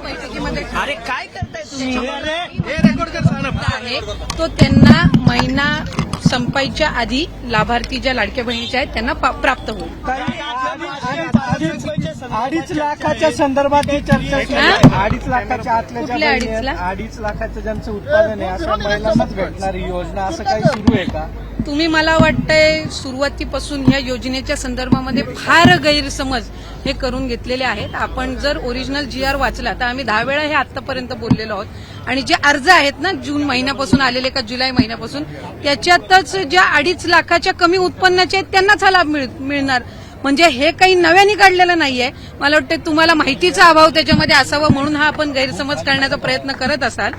बैठकीमध्ये अरे काय करताय तुम्ही? आहे तो त्यांना महिना संपायच्या आधी लाभार्थी ज्या लाडक्या बहिणीच्या आहेत त्यांना प्राप्त होईल. 2.5 लाखाच्या संदर्भात जी चर्चा सुरू आहे, 2.5 लाखाच्या आतल्या ज्या कुठल्या बहिणी 2.5 लाख? आहेत, 2.5 लाखाचं ज्यांचं उत्पादन आहे अशा महिलांनाच भेटणारी योजना असं काही सुरू आहे का? तुम्ही मला वाटतंय सुरुवातीपासून ह्या योजनेच्या संदर्भामध्ये फार गैरसमज हे करून घेतलेले आहेत. आपण जर ओरिजिनल GR वाचला तर आम्ही 10 वेळा हे आतापर्यंत बोललेलो आहोत आणि जे अर्ज आहेत ना जून महिन्यापासून आलेले का जुलै महिन्यापासून त्याच्यातच ज्या 2.5 लाखाच्या कमी उत्पन्नाचे आहेत त्यांनाच हा लाभ मिळणार. म्हणजे हे काही नव्याने काढलेलं नाहीये. मला वाटतं तुम्हाला माहितीचा अभाव त्याच्यामध्ये असावा म्हणून हा आपण गैरसमज करण्याचा प्रयत्न करत असाल.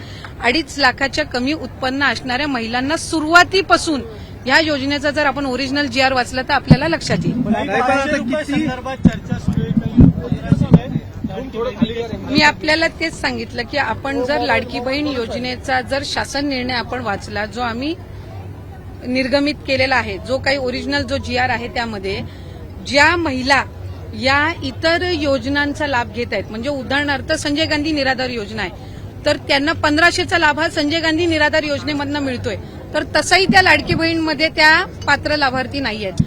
2.5 लाखाच्या कमी उत्पन्न असणाऱ्या महिलांना सुरुवातीपासून या योजनेचा जर आपण ओरिजिनल GR वाचला तर आपल्याला लक्षात येईल. मी आपल्याला तेच सांगितलं की आपण जर लाडकी बहीण योजनेचा जर शासन निर्णय आपण वाचला जो आम्ही निर्गमित केलेला आहे, जो काही ओरिजिनल जो GR आहे त्यामध्ये ज्या महिला या इतर योजनांचा लाभ घेत आहेत म्हणजे उदाहरणार्थ संजय गांधी निराधार योजना आहे तर त्यांना 1500चा लाभ हा संजय गांधी निराधार योजनेमधून मिळतोय तर तसाही त्या लाडकी बहीणमध्ये त्या पात्र लाभार्थी नाही आहेत.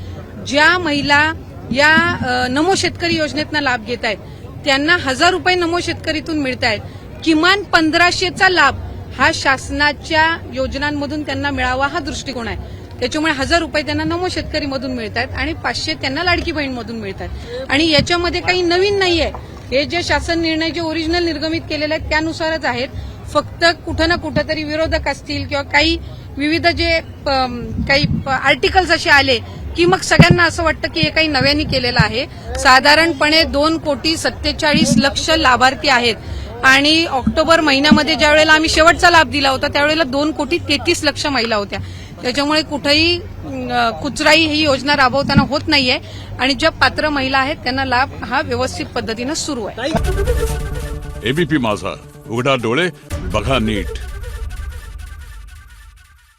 ज्या महिला या नमो शेतकरी योजनेतनं लाभ घेत आहेत त्यांना 1000 रुपये नमो शेतकरीतून मिळत आहेत. किमान 1500चा लाभ हा शासनाच्या योजनांमधून त्यांना मिळावा हा दृष्टिकोन आहे. त्याच्यामुळे 1000 रुपये त्यांना नमो शेतकरीमधून मिळत आहेत आणि 500 त्यांना लाडकी बहीणमधून मिळत आहेत. आणि याच्यामध्ये काही नवीन नाहीये. हे जे शासन निर्णय जे ओरिजिनल निर्गमित केलेले आहेत त्यानुसारच आहेत. फक्त कुठं ना कुठं तरी विरोधक असतील किंवा काही विविध जे काही आर्टिकल्स असे आले की मग सगळ्यांना असं वाटतं की हे काही नव्याने केलेलं आहे. साधारणपणे 2,47,00,000 लाभार्थी आहेत आणि ऑक्टोबर महिन्यामध्ये ज्या वेळेला आम्ही शेवटचा लाभ दिला होता त्यावेळेला 2,33,00,000 महिला होत्या. त्याच्यामुळे कुठेही कुचराई ही योजना राबवताना होत नाहीये आणि ज्या पात्र महिला आहेत त्यांना लाभ हा व्यवस्थित पद्धतीनं सुरू आहे. एबीपी माझा, उघडा डोळे बघा नीट.